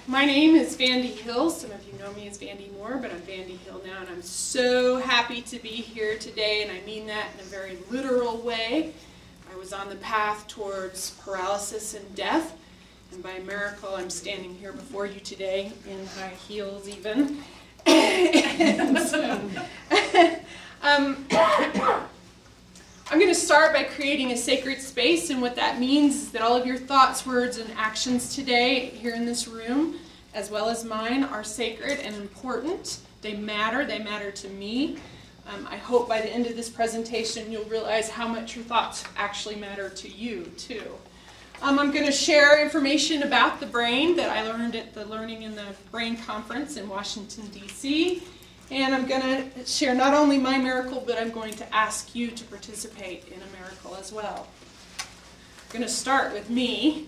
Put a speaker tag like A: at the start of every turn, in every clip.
A: My name is Vandy Hill. Some of you know me as Vandy Moore, but I'm Vandy Hill now, and I'm so happy to be here today, and I mean that in a very literal way. I was on the path towards paralysis and death, and by miracle I'm standing here before you today in high heels even. And so, I'm going to start by creating a sacred space, and what that means is that all of your thoughts, words, and actions today here in this room, as well as mine, are sacred and important. They matter to me. I hope by the end of this presentation you'll realize how much your thoughts actually matter to you, too. I'm going to share information about the brain that I learned at the Learning in the Brain Conference in Washington, D.C., and I'm going to share not only my miracle, but I'm going to ask you to participate in a miracle as well. I'm going to start with me.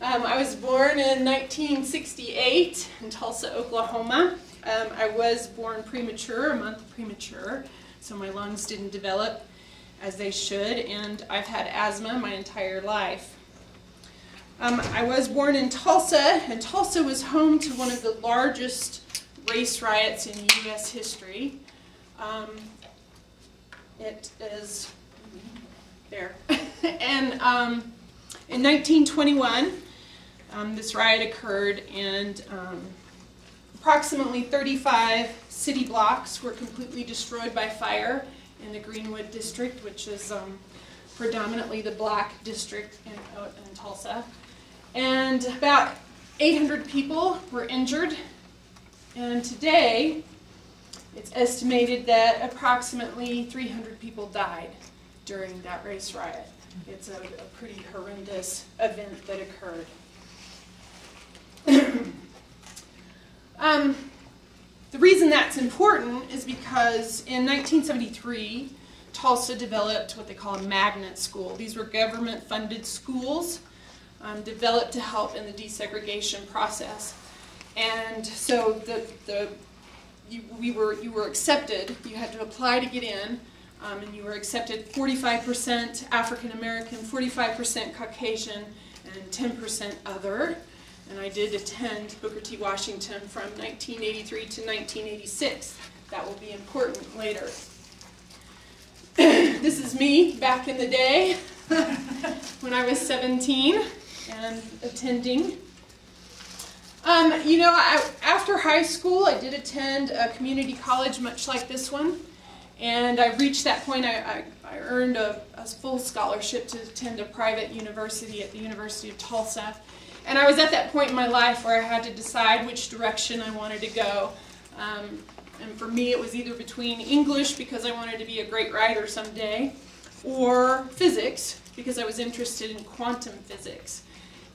A: I was born in 1968 in Tulsa, Oklahoma. I was born premature, a month premature, so my lungs didn't develop as they should, and I've had asthma my entire life. I was born in Tulsa, and Tulsa was home to one of the largest race riots in U.S. history. It is there. And in 1921, this riot occurred, and approximately 35 city blocks were completely destroyed by fire in the Greenwood district, which is predominantly the black district in Tulsa. And about 800 people were injured. And today, it's estimated that approximately 300 people died during that race riot. It's a pretty horrendous event that occurred. The reason that's important is because in 1973, Tulsa developed what they call a magnet school. These were government-funded schools developed to help in the desegregation process. And so you were accepted. You had to apply to get in, and you were accepted 45% African American, 45% Caucasian, and 10% other. And I did attend Booker T. Washington from 1983 to 1986. That will be important later. This is me back in the day when I was 17 and attending. You know, after high school, I did attend a community college much like this one, and I reached that point. I earned a full scholarship to attend a private university at the University of Tulsa, and I was at that point in my life where I had to decide which direction I wanted to go. And for me, it was either between English, because I wanted to be a great writer someday, or physics, because I was interested in quantum physics.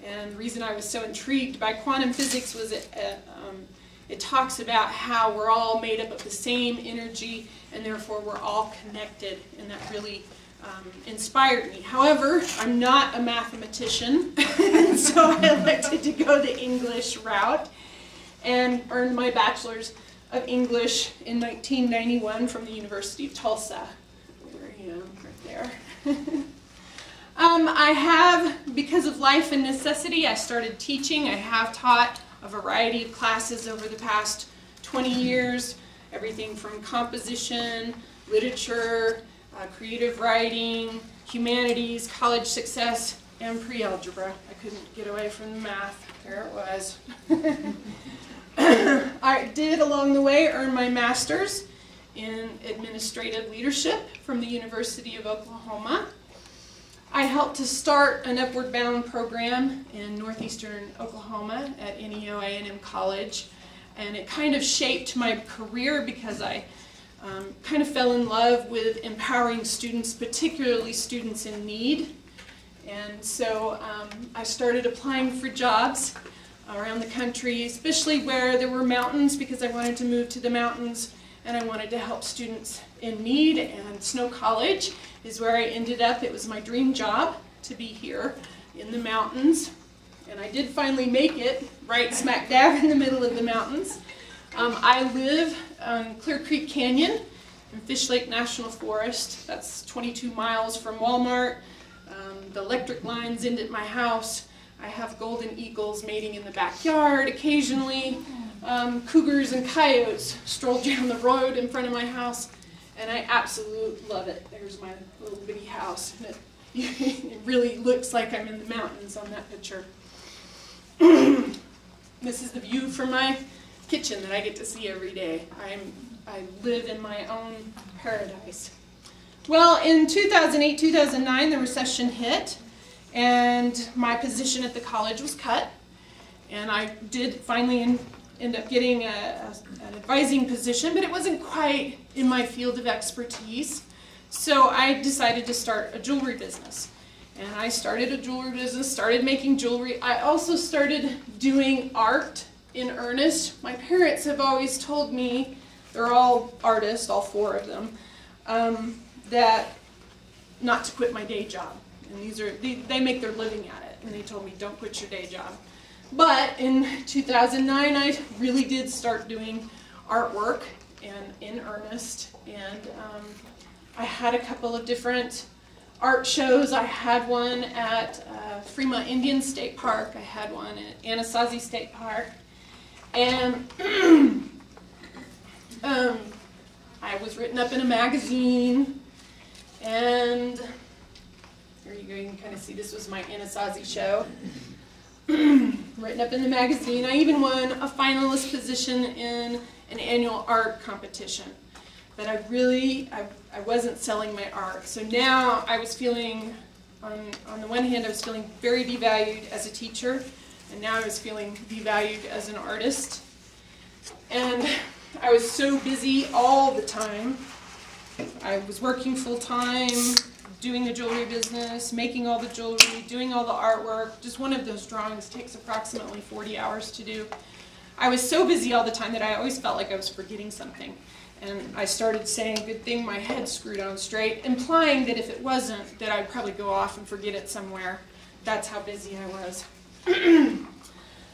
A: And the reason I was so intrigued by quantum physics was it talks about how we're all made up of the same energy, and therefore we're all connected, and that really inspired me. However, I'm not a mathematician, and so I elected to go the English route and earned my bachelor's of English in 1991 from the University of Tulsa. There I am, right there. I have, because of life and necessity, I started teaching. I have taught a variety of classes over the past 20 years, everything from composition, literature, creative writing, humanities, college success, and pre-algebra. I couldn't get away from the math. There it was. I did, along the way, earn my master's in administrative leadership from the University of Oklahoma. I helped to start an Upward Bound program in northeastern Oklahoma at NEO A&M College, and it kind of shaped my career because I kind of fell in love with empowering students, particularly students in need. And so I started applying for jobs around the country, especially where there were mountains, because I wanted to move to the mountains and I wanted to help students in need, and Snow College is where I ended up. It was my dream job to be here in the mountains, and I did finally make it right smack dab in the middle of the mountains. I live on Clear Creek Canyon in Fish Lake National Forest. That's 22 miles from Walmart. The electric lines end at my house. I have golden eagles mating in the backyard occasionally. Cougars and coyotes stroll down the road in front of my house, and I absolutely love it. There's my little bitty house. And it really looks like I'm in the mountains on that picture. This is the view from my kitchen that I get to see every day. I live in my own paradise. Well, in 2008, 2009, the recession hit, and my position at the college was cut, and I did finally end up getting an advising position, but it wasn't quite in my field of expertise. So I decided to start a jewelry business. And I started a jewelry business, started making jewelry. I also started doing art in earnest. My parents have always told me, they're all artists, all four of them, that not to quit my day job. And they make their living at it. And they told me, don't quit your day job. But in 2009, I really did start doing artwork and in earnest. And I had a couple of different art shows. I had one at Fremont Indian State Park. I had one at Anasazi State Park. And I was written up in a magazine. And here you go, you can kind of see this was my Anasazi show. Written up in the magazine. I even won a finalist position in an annual art competition. But I wasn't selling my art. So now I was feeling, on the one hand, I was feeling very devalued as a teacher, and now I was feeling devalued as an artist. And I was so busy all the time. I was working full-time, doing the jewelry business, making all the jewelry, doing all the artwork. Just one of those drawings takes approximately 40 hours to do. I was so busy all the time that I always felt like I was forgetting something. And I started saying, good thing my head's screwed on straight, implying that if it wasn't, that I'd probably go off and forget it somewhere. That's how busy I was.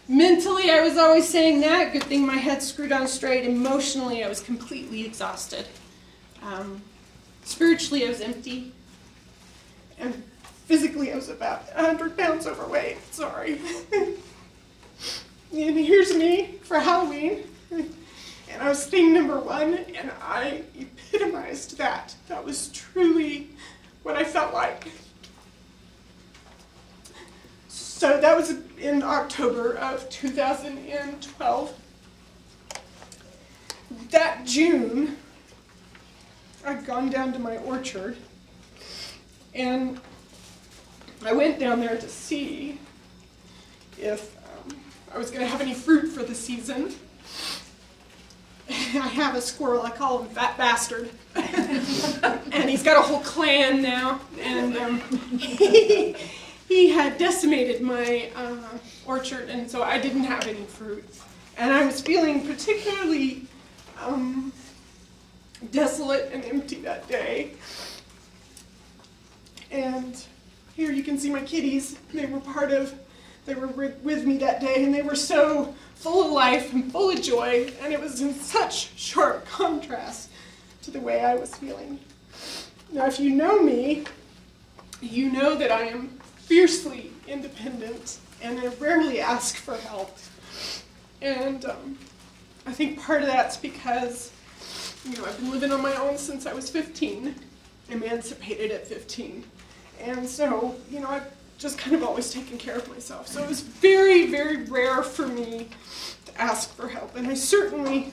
A: Mentally, I was always saying that, good thing my head's screwed on straight. Emotionally, I was completely exhausted. Spiritually, I was empty. And physically, I was about 100 pounds overweight. Sorry. And here's me for Halloween. And I was thing number one, and I epitomized that. That was truly what I felt like. So that was in October of 2012. That June, I'd gone down to my orchard, and I went down there to see if I was going to have any fruit for the season. I have a squirrel, I call him Fat Bastard, and he's got a whole clan now, and he had decimated my orchard, and so I didn't have any fruit. And I was feeling particularly desolate and empty that day. And here you can see my kitties. They were with me that day, and they were so full of life and full of joy, and it was in such sharp contrast to the way I was feeling. Now, if you know me, you know that I am fiercely independent, and I rarely ask for help. And I think part of that's because, I've been living on my own since I was 15, emancipated at 15. And so, I've just kind of always taken care of myself. So it was very, very rare for me to ask for help. And I certainly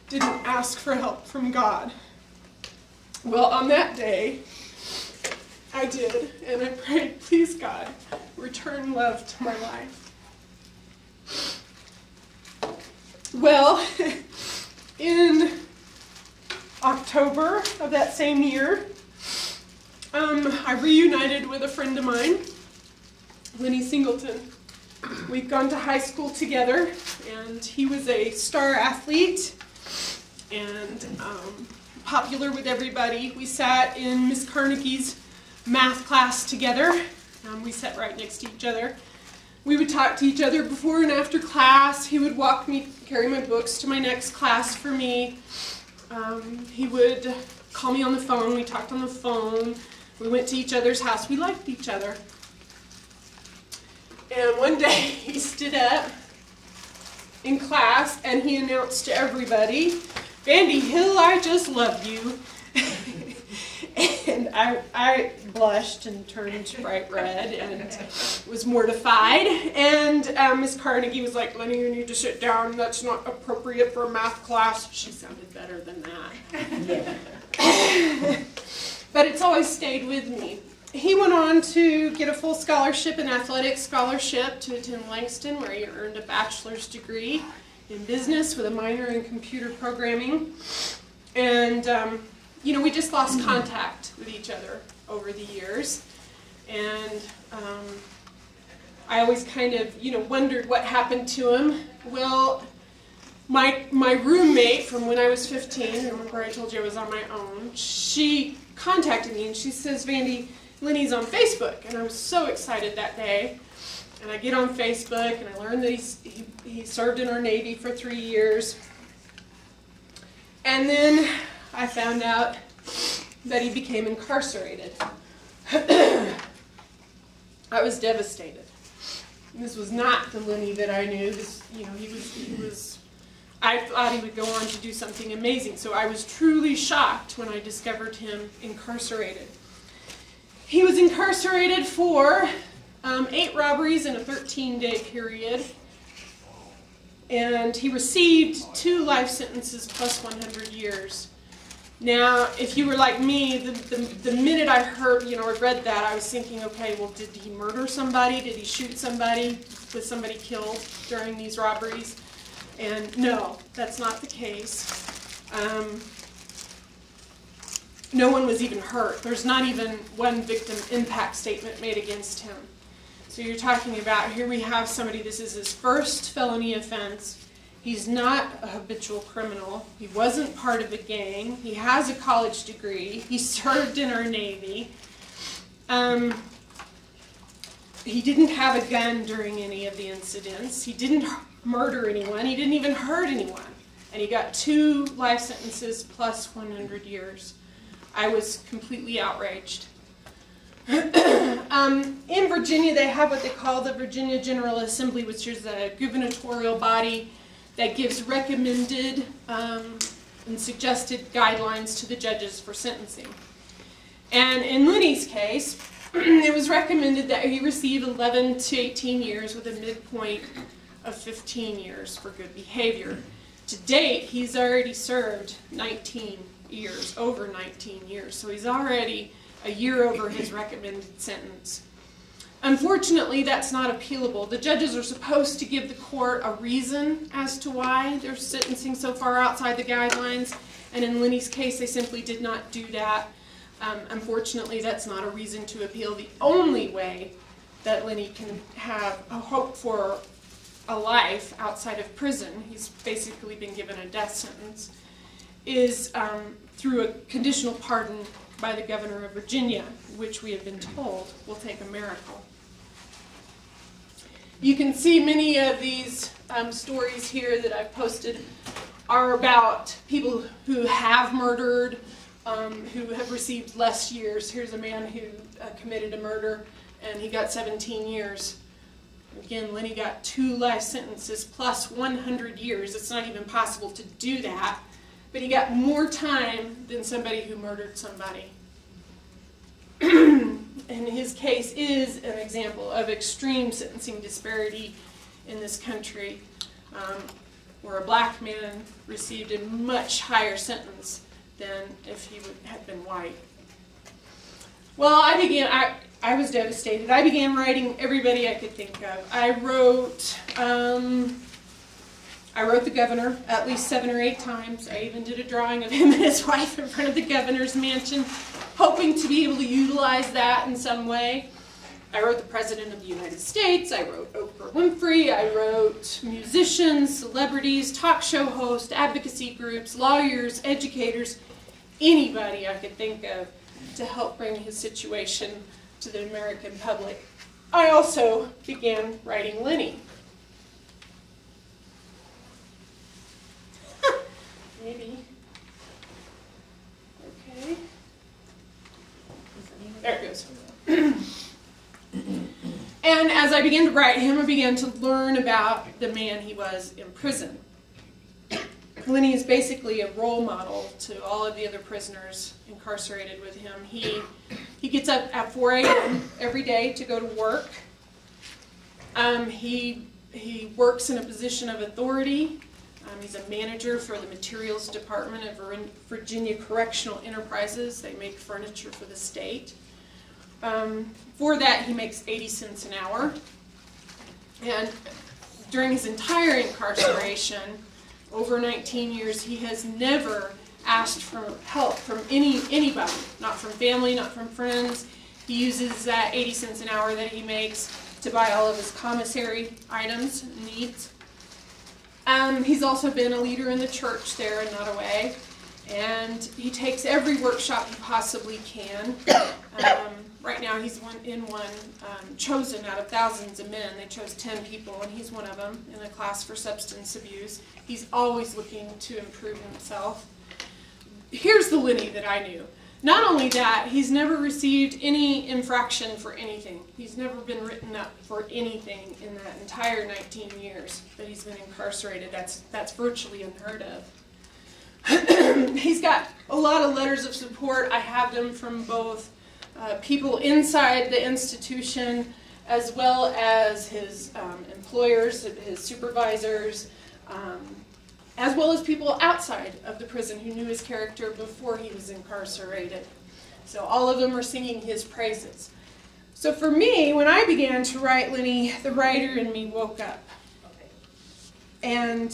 A: didn't ask for help from God. Well, on that day, I did. And I prayed, please, God, return love to my life. Well, in October of that same year, I reunited with a friend of mine, Lenny Singleton. We'd gone to high school together, and he was a star athlete and popular with everybody. We sat in Miss Carnegie's math class together. We sat right next to each other. We would talk to each other before and after class. He would walk me, carry my books to my next class for me. He would call me on the phone. We talked on the phone. We went to each other's house. We liked each other. And one day he stood up in class and he announced to everybody, "Vandy Hill, I just love you." And I blushed and turned bright red and was mortified. And Miss Carnegie was like, "Lenny, you need to sit down. That's not appropriate for a math class." She sounded better than that. But it's always stayed with me. He went on to get a full scholarship, an athletic scholarship, to attend Langston, where he earned a bachelor's degree in business with a minor in computer programming. And you know, we just lost contact with each other over the years. And I always kind of, you know, wondered what happened to him. Well, my roommate from when I was 15, remember I told you I was on my own, she contacted me and she says, "Vandy, Lenny's on Facebook." And I was so excited that day. And I get on Facebook and I learned that he served in our Navy for 3 years. And then I found out that he became incarcerated. I was devastated. This was not the Lenny that I knew. This, you know, he was. I thought he would go on to do something amazing. So I was truly shocked when I discovered him incarcerated. He was incarcerated for 8 robberies in a 13-day period. And he received 2 life sentences plus 100 years. Now, if you were like me, the minute I heard, you know, or read that, I was thinking, okay, well, did he murder somebody? Did he shoot somebody? Was somebody killed during these robberies? And no, that's not the case. No one was even hurt. There's not even one victim impact statement made against him. So you're talking about, here we have somebody, this is his first felony offense. He's not a habitual criminal. He wasn't part of a gang. He has a college degree. He served in our Navy. He didn't have a gun during any of the incidents. He didn't murder anyone. He didn't even hurt anyone. And he got 2 life sentences plus 100 years. I was completely outraged. In Virginia, they have what they call the Virginia General Assembly, which is a gubernatorial body that gives recommended and suggested guidelines to the judges for sentencing. And in Lenny's case, it was recommended that he receive 11 to 18 years with a midpoint of 15 years for good behavior. To date, he's already served 19 years, over 19 years, so he's already a year over his recommended sentence. Unfortunately, that's not appealable. The judges are supposed to give the court a reason as to why they're sentencing so far outside the guidelines, and in Lenny's case, they simply did not do that. Unfortunately, that's not a reason to appeal. The only way that Lenny can have a hope for a life outside of prison, he's basically been given a death sentence, is through a conditional pardon by the governor of Virginia, which we have been told will take a miracle. You can see many of these stories here that I've posted are about people who have murdered, who have received less years. Here's a man who committed a murder and he got 17 years. Again, Lenny got 2 life sentences plus 100 years. It's not even possible to do that. But he got more time than somebody who murdered somebody. And his case is an example of extreme sentencing disparity in this country, where a black man received a much higher sentence than if he had been white. Well, I was devastated. I began writing everybody I could think of. I wrote the governor at least 7 or 8 times. I even did a drawing of him and his wife in front of the governor's mansion, hoping to be able to utilize that in some way. I wrote the President of the United States. I wrote Oprah Winfrey. I wrote musicians, celebrities, talk show hosts, advocacy groups, lawyers, educators, anybody I could think of to help bring his situation to the American public. I also began writing Lenny. Maybe. Okay. There it goes. And And as I began to write him, I began to learn about the man he was in prison. Lenny is basically a role model to all of the other prisoners incarcerated with him. He gets up at 4 a.m. every day to go to work. He works in a position of authority. He's a manager for the materials department of Virginia Correctional Enterprises. They make furniture for the state. For that, he makes 80 cents an hour. And during his entire incarceration, over 19 years, he has never asked for help from anybody, not from family, not from friends. He uses that 80 cents an hour that he makes to buy all of his commissary items and needs. He's also been a leader in the church there in Nottoway, and he takes every workshop he possibly can. Right now he's chosen out of thousands of men. They chose 10 people, and he's one of them in a class for substance abuse. He's always looking to improve himself. Here's the Lenny that I knew. Not only that, he's never received any infraction for anything. He's never been written up for anything in that entire 19 years that he's been incarcerated. That's virtually unheard of. He's got a lot of letters of support. I have them from both people inside the institution as well as his employers, his supervisors, as well as people outside of the prison who knew his character before he was incarcerated. So all of them are singing his praises. So for me, when I began to write Lenny, the writer in me woke up. And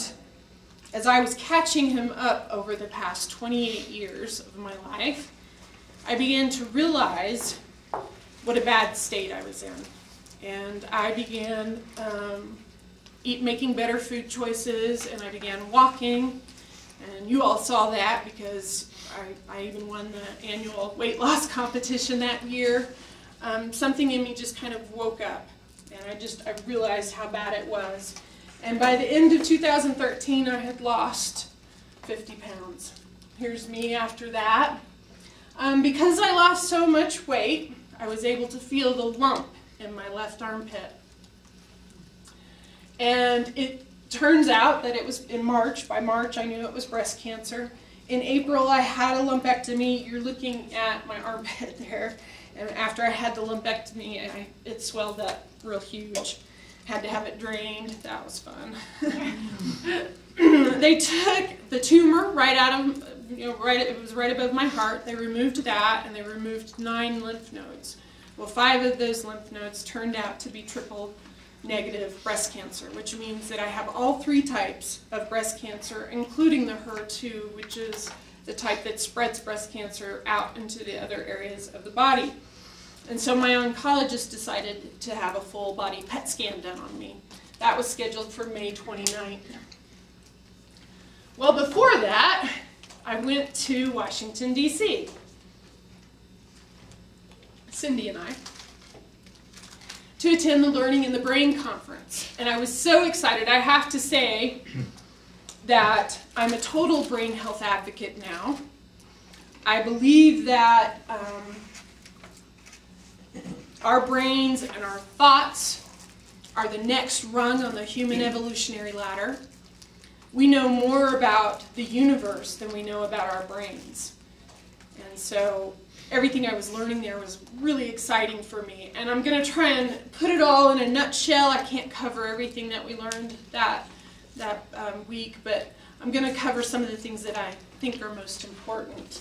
A: as I was catching him up over the past 28 years of my life, I began to realize what a bad state I was in. And I began making better food choices, and I began walking, and you all saw that because I even won the annual weight loss competition that year. Something in me just kind of woke up, and I realized how bad it was. And by the end of 2013, I had lost 50 pounds. Here's me after that. Because I lost so much weight, I was able to feel the lump in my left armpit. And it turns out that it was in March. By March, I knew it was breast cancer. In April, I had a lumpectomy. You're looking at my armpit there. And after I had the lumpectomy, it swelled up real huge. Had to have it drained. That was fun. They took the tumor right out of, it was right above my heart. They removed that, and they removed 9 lymph nodes. Well, 5 of those lymph nodes turned out to be triple negative breast cancer, which means that I have all 3 types of breast cancer, including the HER2, which is the type that spreads breast cancer out into the other areas of the body. And so my oncologist decided to have a full body PET scan done on me. That was scheduled for May 29th. Well, before that, I went to Washington, D.C. Cindy and I, to attend the Learning in the Brain conference. And I was so excited. I have to say that I'm a total brain health advocate now. I believe that our brains and our thoughts are the next rung on the human evolutionary ladder. We know more about the universe than we know about our brains. And so everything I was learning there was really exciting for me. And I'm going to try and put it all in a nutshell. I can't cover everything that we learned that week, but I'm going to cover some of the things that I think are most important.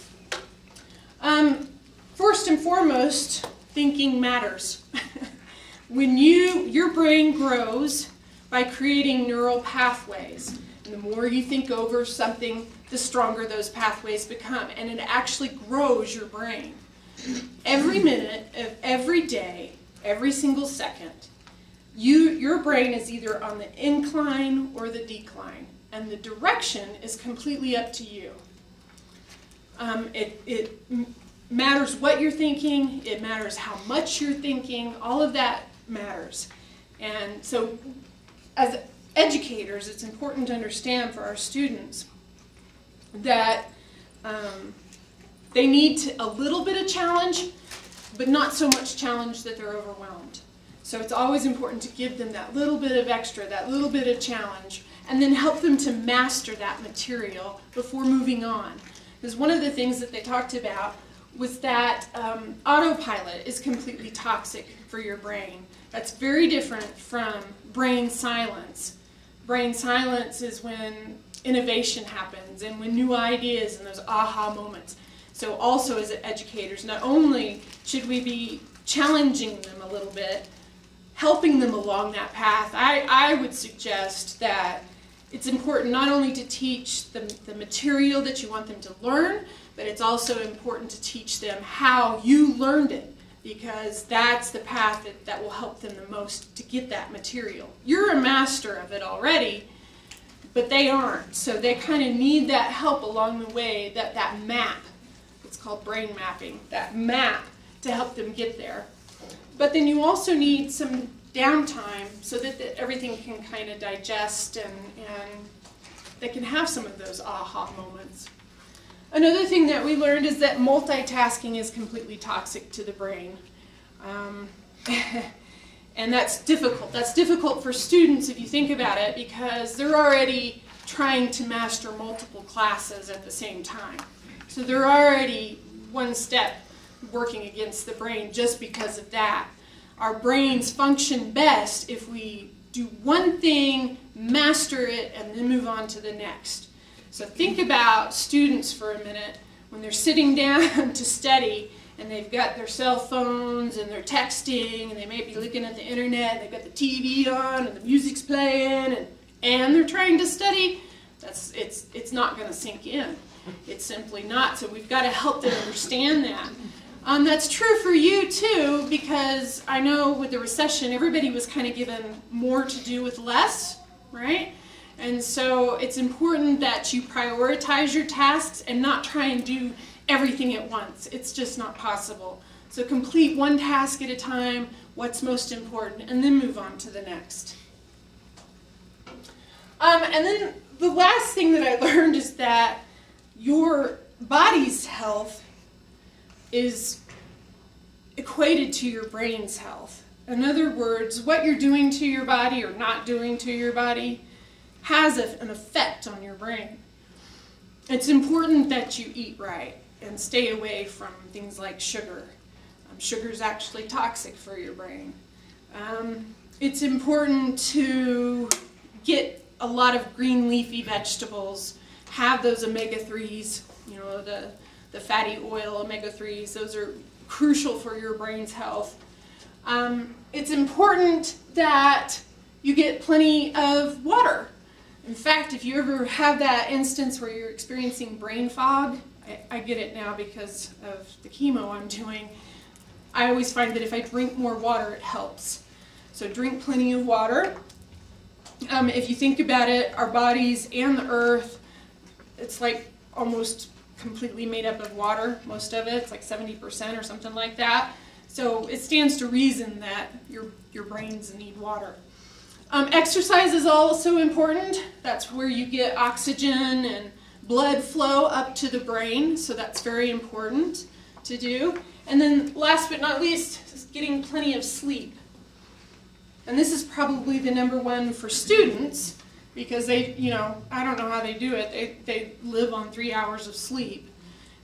A: First and foremost, thinking matters. When your brain grows by creating neural pathways. And the more you think over something, the stronger those pathways become. And it actually grows your brain. Every minute of every day, every single second, your brain is either on the incline or the decline. And the direction is completely up to you. It matters what you're thinking. It matters how much you're thinking. All of that matters. And so as educators, it's important to understand for our students that they need a little bit of challenge, but not so much challenge that they're overwhelmed. So it's always important to give them that little bit of extra, that little bit of challenge, and then help them to master that material before moving on. Because one of the things that they talked about was that autopilot is completely toxic for your brain. That's very different from brain silence. Brain silence is when innovation happens and when new ideas and those aha moments. So also as educators, not only should we be challenging them a little bit, helping them along that path, I would suggest that it's important not only to teach them the material that you want them to learn, but it's also important to teach them how you learned it, because that's the path that will help them the most to get that material. You're a master of it already, but they aren't. So they kind of need that help along the way, that map. It's called brain mapping, that map to help them get there. But then you also need some downtime so that everything can kind of digest and they can have some of those aha moments. Another thing that we learned is that multitasking is completely toxic to the brain. And that's difficult. That's difficult for students if you think about it, because they're already trying to master multiple classes at the same time. So they're already one step working against the brain just because of that. Our brains function best if we do one thing, master it, and then move on to the next. So think about students for a minute when they're sitting down to study and they've got their cell phones and they're texting and they may be looking at the internet and they've got the TV on and the music's playing and they're trying to study. It's not going to sink in. It's simply not. So we've got to help them understand that. That's true for you too, because I know with the recession everybody was kind of given more to do with less, right? And so it's important that you prioritize your tasks and not try and do everything at once. It's just not possible. So complete one task at a time, what's most important, and then move on to the next. And then the last thing that I learned is that your body's health is equated to your brain's health. In other words, what you're doing to your body or not doing to your body has an effect on your brain. It's important that you eat right and stay away from things like sugar. Sugar is actually toxic for your brain. It's important to get a lot of green leafy vegetables, have those omega-3s, you know, the fatty oil omega-3s. Those are crucial for your brain's health. It's important that you get plenty of water. In fact, if you ever have that instance where you're experiencing brain fog, I get it now because of the chemo I'm doing, I always find that if I drink more water, it helps. So drink plenty of water. If you think about it, our bodies and the earth, it's like almost completely made up of water, most of it. It's like 70% or something like that. So it stands to reason that your brains need water. Exercise is also important. That's where you get oxygen and blood flow up to the brain, so that's very important to do. And then last but not least, is getting plenty of sleep. And this is probably the #1 for students, because they, you know, I don't know how they do it. They live on 3 hours of sleep.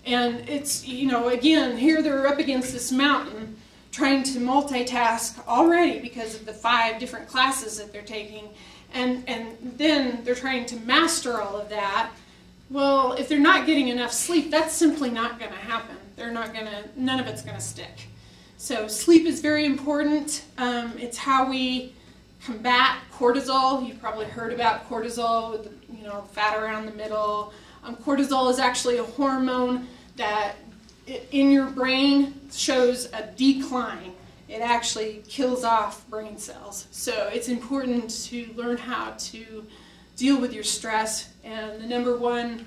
A: And it's, you know, again, here they're up against this mountain trying to multitask already because of the 5 different classes that they're taking. And then they're trying to master all of that. Well, if they're not getting enough sleep, that's simply not going to happen. None of it's going to stick. So sleep is very important. It's how we combat cortisol. You've probably heard about cortisol with the, you know, fat around the middle. Cortisol is actually a hormone that in your brain shows a decline. It actually kills off brain cells. So it's important to learn how to deal with your stress, and the #1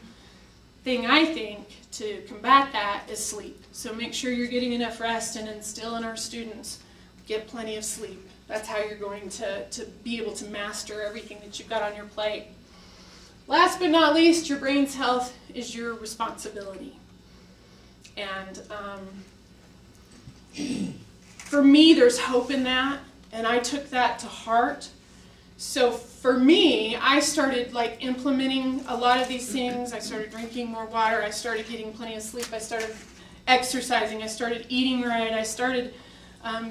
A: thing I think to combat that is sleep. So make sure you're getting enough rest and instill in our students, get plenty of sleep. That's how you're going to be able to master everything that you've got on your plate. Last but not least, your brain's health is your responsibility. And for me, there's hope in that. And I took that to heart. So for me, I started like implementing a lot of these things. I started drinking more water. I started getting plenty of sleep. I started exercising. I started eating right. I started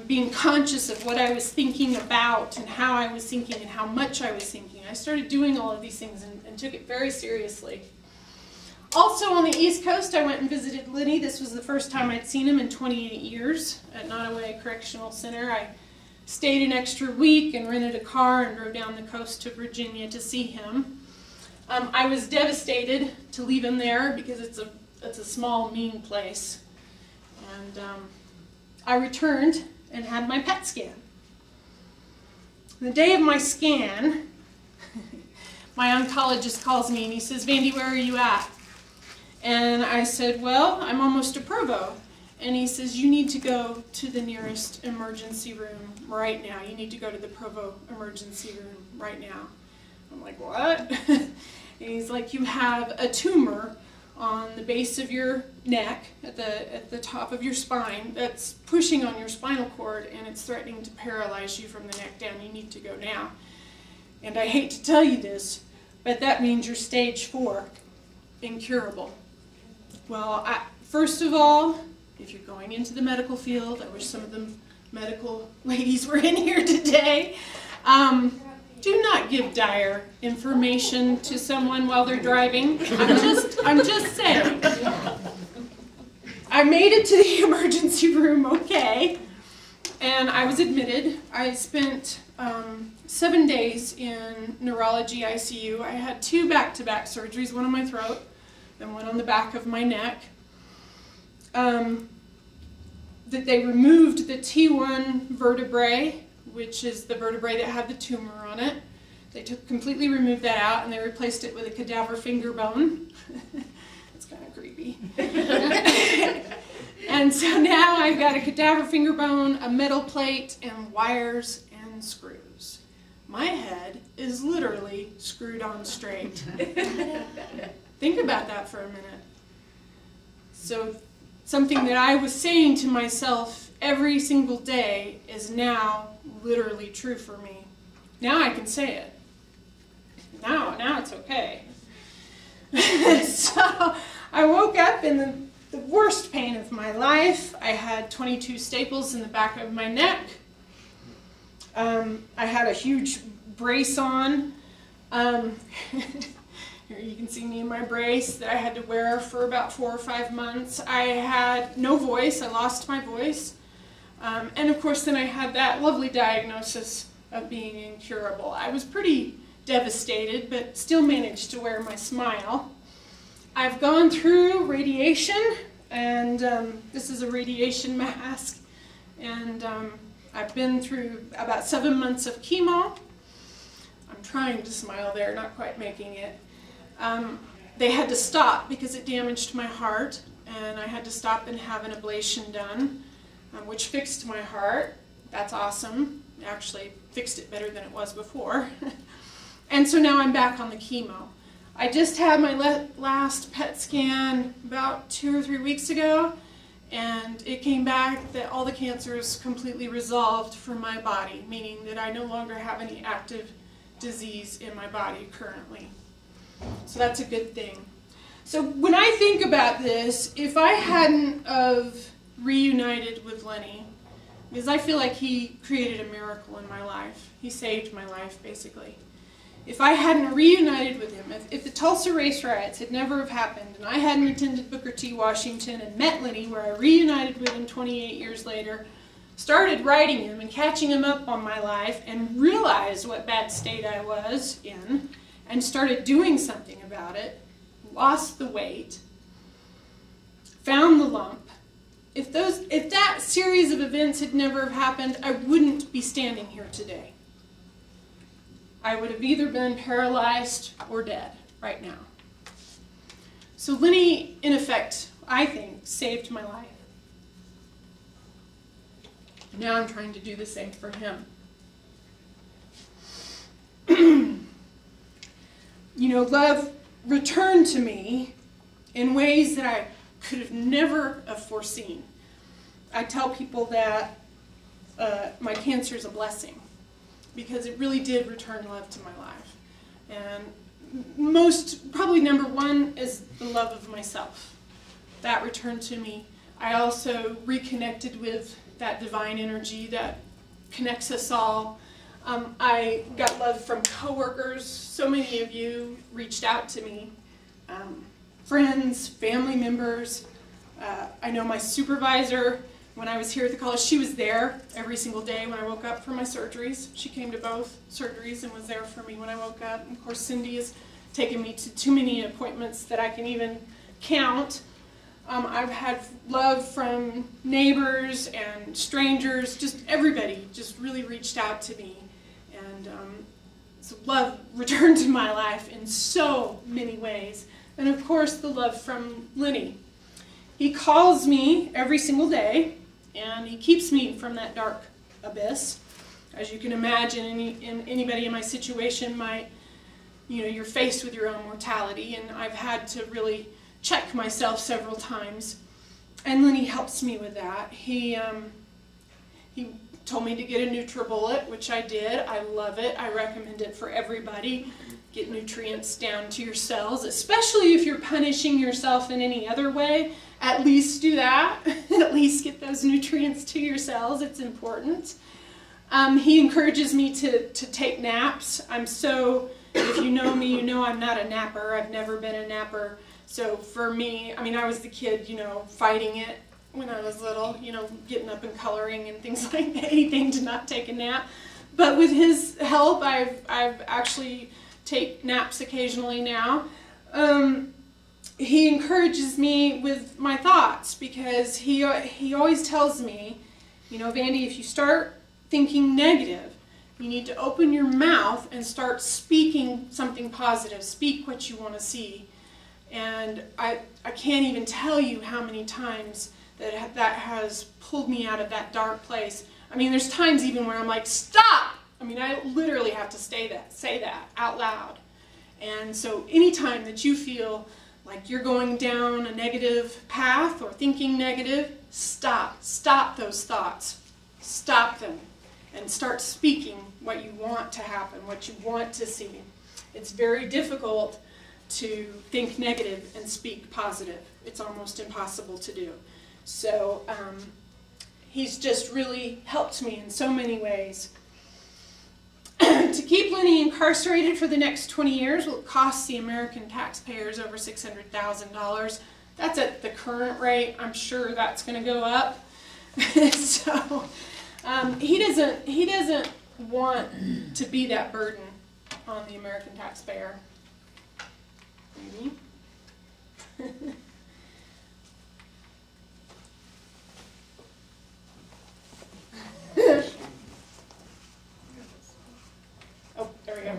A: being conscious of what I was thinking about and how I was thinking and how much I was thinking. I started doing all of these things and took it very seriously. Also on the East Coast, I went and visited Lenny. This was the first time I'd seen him in 28 years at Nottoway Correctional Center. I stayed an extra week and rented a car and drove down the coast to Virginia to see him. I was devastated to leave him there because it's a small, mean place. And I returned and had my PET scan. The day of my scan, my oncologist calls me and he says, "Vandy, where are you at?" And I said, "Well, I'm almost to Provo." And he says, "You need to go to the nearest emergency room right now. You need to go to the Provo emergency room right now." I'm like, "What?" And he's like, "You have a tumor on the base of your neck, at the top of your spine, that's pushing on your spinal cord, and it's threatening to paralyze you from the neck down. You need to go now. And I hate to tell you this, but that means you're stage 4, incurable." Well, first of all, if you're going into the medical field, I wish some of the medical ladies were in here today, do not give dire information to someone while they're driving. I'm just saying. I made it to the emergency room okay, and I was admitted. I spent 7 days in neurology ICU. I had 2 back-to-back surgeries, one on my throat and one on the back of my neck. That they removed the T1 vertebrae, which is the vertebrae that had the tumor on it. They completely removed that out and they replaced it with a cadaver finger bone. It's kind of creepy. And so now I've got a cadaver finger bone, a metal plate, and wires and screws. My head is literally screwed on straight. Think about that for a minute. So something that I was saying to myself every single day is now literally true for me. Now I can say it. Now it's okay. So I woke up in the worst pain of my life. I had 22 staples in the back of my neck. I had a huge brace on. Here you can see me in my brace that I had to wear for about 4 or 5 months. I had no voice. I lost my voice. And of course then I had that lovely diagnosis of being incurable. I was pretty devastated, but still managed to wear my smile. I've gone through radiation, and this is a radiation mask, and I've been through about 7 months of chemo. I'm trying to smile there, not quite making it. They had to stop because it damaged my heart, and I had to stop and have an ablation done, which fixed my heart. That's awesome. It actually fixed it better than it was before. And so now I'm back on the chemo. I just had my last PET scan about 2 or 3 weeks ago, and it came back that all the cancer is completely resolved from my body, meaning that I no longer have any active disease in my body currently. So that's a good thing. So when I think about this, if I hadn't have reunited with Lenny, because I feel like he created a miracle in my life. He saved my life, basically. If I hadn't reunited with him, if the Tulsa race riots had never have happened, and I hadn't attended Booker T. Washington and met Lenny, where I reunited with him 28 years later, started writing him and catching him up on my life, and realized what bad state I was in, and started doing something about it, lost the weight, found the lump. If that series of events had never happened, I wouldn't be standing here today. I would have either been paralyzed or dead right now. So Lenny, in effect, I think, saved my life. Now I'm trying to do the same for him. You know, love returned to me in ways that I could have never have foreseen. I tell people that my cancer is a blessing, because it really did return love to my life. And probably number one is the love of myself. That returned to me. I also reconnected with that divine energy that connects us all. I got love from coworkers. So many of you reached out to me. Friends, family members. I know my supervisor, when I was here at the college, she was there every single day when I woke up for my surgeries. She came to both surgeries and was there for me when I woke up. And of course, Cindy has taken me to too many appointments that I can even count. I've had love from neighbors and strangers, just everybody just really reached out to me. And so love returned to my life in so many ways. And of course, the love from Lenny. He calls me every single day, and he keeps me from that dark abyss. As you can imagine, anybody in my situation might, you're faced with your own mortality, and I've had to really check myself several times. And Lenny helps me with that. He told me to get a NutriBullet, which I did. I love it. I recommend it for everybody. Get nutrients down to your cells, especially if you're punishing yourself in any other way. At least do that. At least get those nutrients to your cells. It's important. He encourages me to take naps. If you know me, you know I'm not a napper. I've never been a napper. So for me, I was the kid, fighting it when I was little, getting up and coloring and things like that, anything to not take a nap. But with his help, I've actually take naps occasionally now. He encourages me with my thoughts, because he always tells me, Vandy, if you start thinking negative, you need to open your mouth and start speaking something positive. Speak what you want to see. And I can't even tell you how many times that has pulled me out of that dark place. There's times even where I'm like, stop! I literally have to say that out loud. And so anytime that you feel like you're going down a negative path or thinking negative, stop those thoughts. Stop them and start speaking what you want to happen, what you want to see. It's very difficult to think negative and speak positive. It's almost impossible to do. So he's just really helped me in so many ways. To keep Lenny incarcerated for the next 20 years will cost the American taxpayers over $600,000. That's at the current rate. I'm sure that's going to go up. So he doesn't want to be that burden on the American taxpayer. Maybe. Oh, there we go.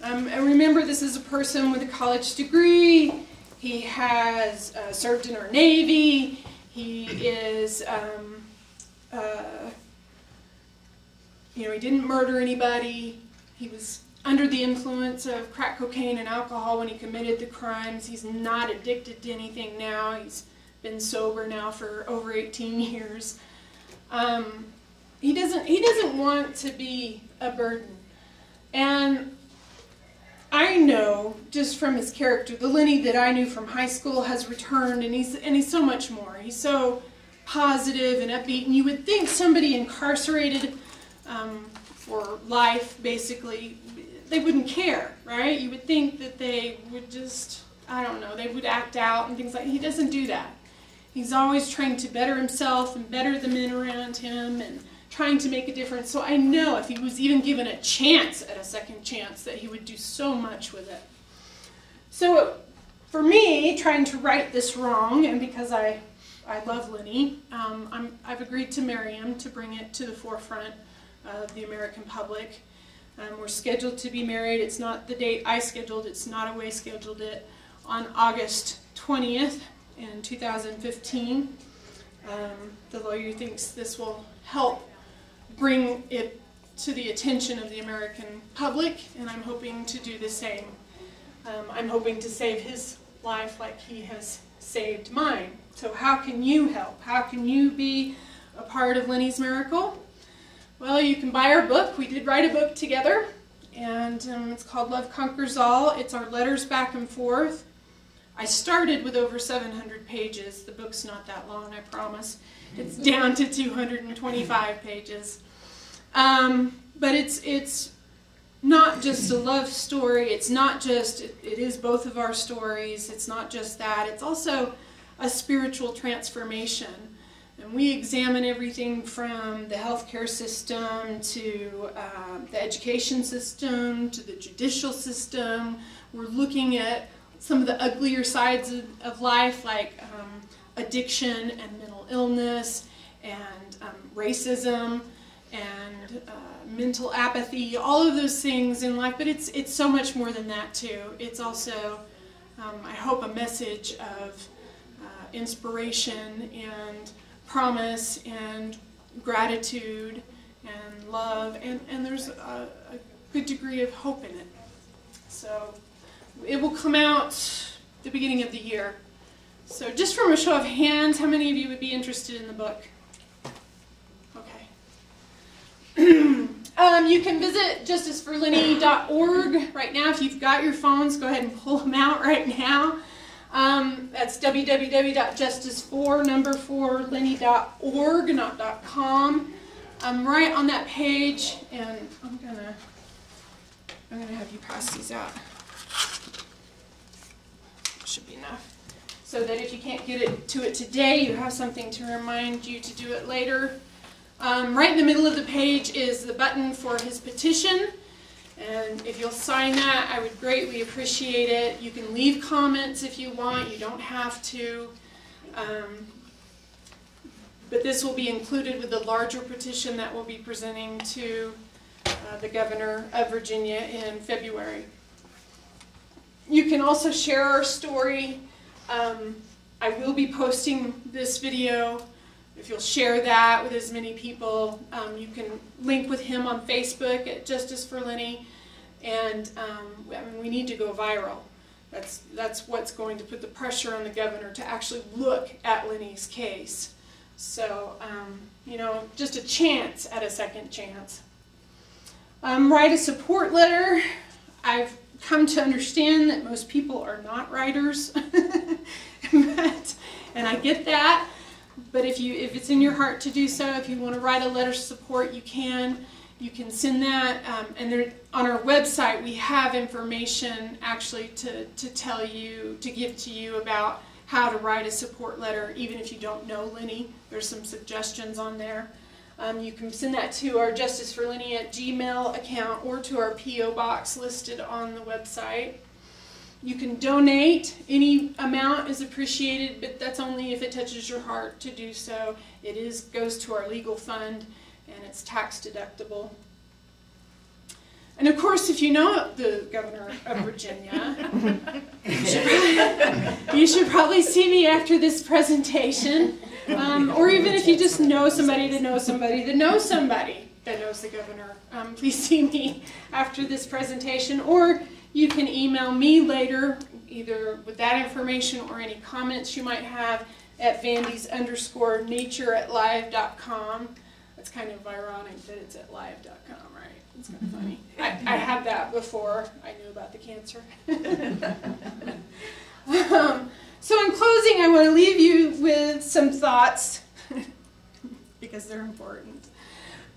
A: And remember, this is a person with a college degree. He has served in our Navy. He is, he didn't murder anybody. He was under the influence of crack cocaine and alcohol when he committed the crimes. He's not addicted to anything now. He's been sober now for over 18 years. He doesn't want to be a burden. And I know just from his character, the Lenny that I knew from high school has returned, and he's so much more. He's so positive and upbeat, and you would think somebody incarcerated for life, basically, they wouldn't care, right? You would think that they would just, I don't know, they would act out and things like that. He doesn't do that. He's always trying to better himself and better the men around him and trying to make a difference. So I know if he was even given a chance at a second chance that he would do so much with it. So for me, trying to right this wrong, and because I love Lenny, I've agreed to marry him to bring it to the forefront of the American public. We're scheduled to be married. It's not the date I scheduled. It's not a way scheduled it. On August 20th in 2015. The lawyer thinks this will help bring it to the attention of the American public, and I'm hoping to do the same. I'm hoping to save his life like he has saved mine. So how can you help? How can you be a part of Lenny's miracle? Well, you can buy our book. We did write a book together, and it's called Love Conquers All. It's our letters back and forth. I started with over 700 pages. The book's not that long, I promise. It's down to 225 pages. But it's not just a love story. It's not just, it is both of our stories. It's not just that. It's also a spiritual transformation. And we examine everything from the healthcare system to the education system to the judicial system. We're looking at some of the uglier sides of life, like addiction and mental illness and racism and mental apathy, all of those things in life. But it's so much more than that too. It's also, I hope, a message of inspiration and promise and gratitude and love, and there's a good degree of hope in it. So it will come out the beginning of the year. So just from a show of hands, how many of you would be interested in the book? Okay. You can visit justiceforlenny.org right now. If you've got your phones, go ahead and pull them out right now. That's www.justicefor4lenny.org, not .com. Right on that page, and I'm gonna have you pass these out. Should be enough, so that if you can't get to it today, you have something to remind you to do it later. Right in the middle of the page is the button for his petition. And if you'll sign that, I would greatly appreciate it. You can leave comments if you want. You don't have to. But this will be included with the larger petition that we'll be presenting to the governor of Virginia in February. You can also share our story. I will be posting this video. If you'll share that with as many people, you can link with him on Facebook at Justice for Lenny, and I mean, we need to go viral. That's what's going to put the pressure on the governor to actually look at Lenny's case. So, you know, just a chance at a second chance. Write a support letter. I've come to understand that most people are not writers, and I get that. But if it's in your heart to do so, if you want to write a letter of support, you can. You can send that, and there, on our website we have information actually to give to you about how to write a support letter, even if you don't know Lenny. There's some suggestions on there. You can send that to our justiceforlenny@gmail account or to our P.O. box listed on the website. You can donate. Any amount is appreciated, but that's only if it touches your heart to do so. It goes to our legal fund, and it's tax deductible. And of course, if you know the governor of Virginia, you should probably see me after this presentation. Or even if you just know somebody that knows somebody that knows somebody that knows the governor, please see me after this presentation. Or you can email me later, either with that information or any comments you might have at vandys_nature@live.com. It's kind of ironic that it's at live.com, right? It's kind of funny. I had that before I knew about the cancer. So in closing, I want to leave you with some thoughts because they're important.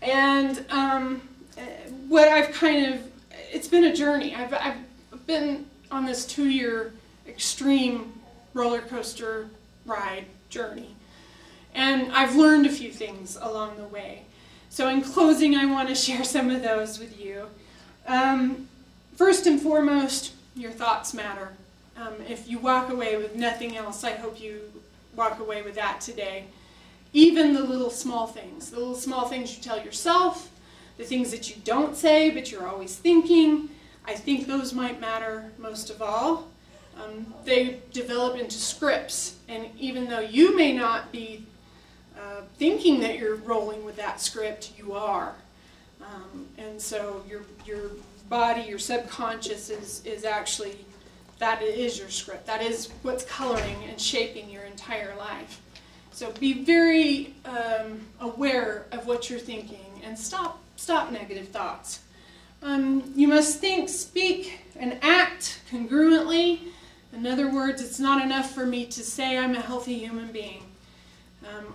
A: And what I've it's been a journey. I've been on this 2-year extreme roller coaster ride journey. And I've learned a few things along the way. So in closing, I want to share some of those with you. First and foremost, your thoughts matter. If you walk away with nothing else, I hope you walk away with that today. Even the little small things you tell yourself, the things that you don't say but you're always thinking, I think those might matter most of all. They develop into scripts, and even though you may not be thinking that you're rolling with that script, you are. And so your body, your subconscious is actually, that is your script. That is what's coloring and shaping your entire life. So be very aware of what you're thinking and stop negative thoughts. You must think, speak, and act congruently. In other words, it's not enough for me to say I'm a healthy human being.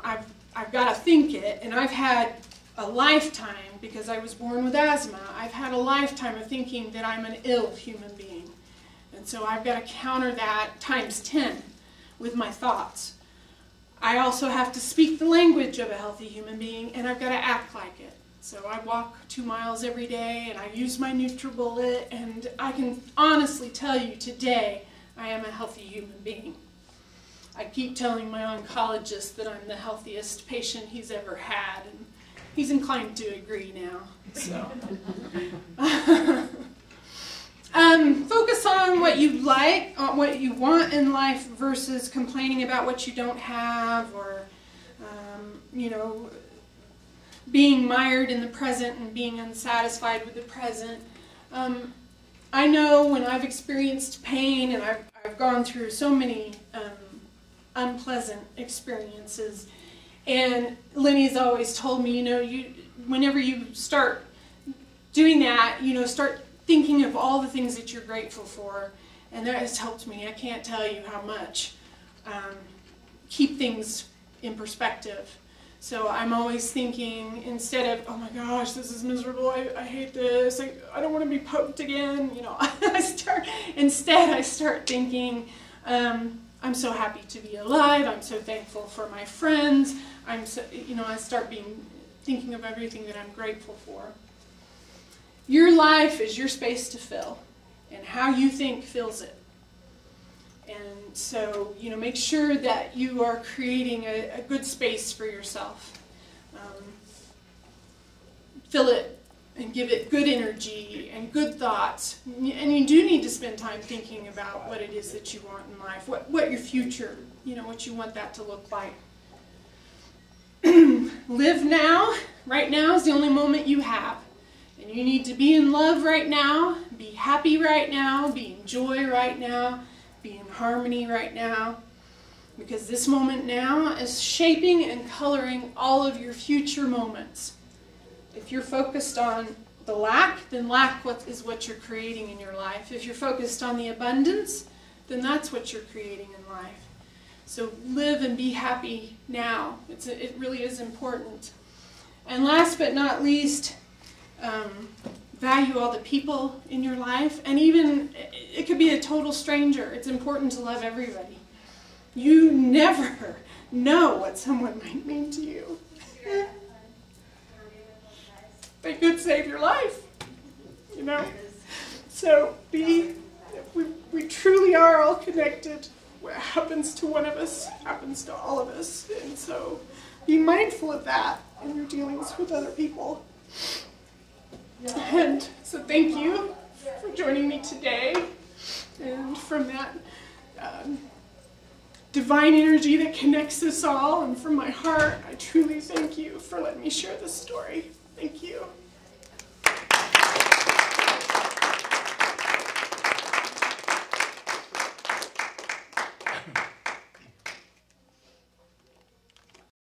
A: I've got to think it, and I've had a lifetime, because I was born with asthma, I've had a lifetime of thinking that I'm an ill human being. And so I've got to counter that times 10 with my thoughts. I also have to speak the language of a healthy human being, and I've got to act like it. So I walk 2 miles every day, and I use my NutriBullet, and I can honestly tell you today, I am a healthy human being. I keep telling my oncologist that I'm the healthiest patient he's ever had, and he's inclined to agree now. So, focus on what you like, on what you want in life, versus complaining about what you don't have, or you know, being mired in the present and being unsatisfied with the present. I know when I've experienced pain, and I've gone through so many unpleasant experiences, and Lenny's always told me, you know, whenever you start doing that, you know, start thinking of all the things that you're grateful for, and that has helped me. I can't tell you how much. Keep things in perspective. So I'm always thinking, instead of, oh my gosh, this is miserable, I hate this, I don't want to be poked again, you know, I start thinking, I'm so happy to be alive, I'm so thankful for my friends, I start thinking of everything that I'm grateful for. Your life is your space to fill, and how you think fills it. And so, you know, make sure that you are creating a good space for yourself. Fill it and give it good energy and good thoughts. And you do need to spend time thinking about what it is that you want in life, what your future, you know, what you want that to look like. Live now. Right now is the only moment you have. And you need to be in love right now, be happy right now, be in joy right now, be in harmony right now, because this moment now is shaping and coloring all of your future moments. If you're focused on the lack, then lack is what you're creating in your life. If you're focused on the abundance, then that's what you're creating in life. So live and be happy now. It really is important. And last but not least, value all the people in your life, and even it could be a total stranger. It's important to love everybody. You never know what someone might mean to you. They could save your life, you know. So we truly are all connected. What happens to one of us happens to all of us, and so be mindful of that in your dealings with other people. And so thank you for joining me today, and from that divine energy that connects us all, and from my heart, I truly thank you for letting me share this story. Thank you.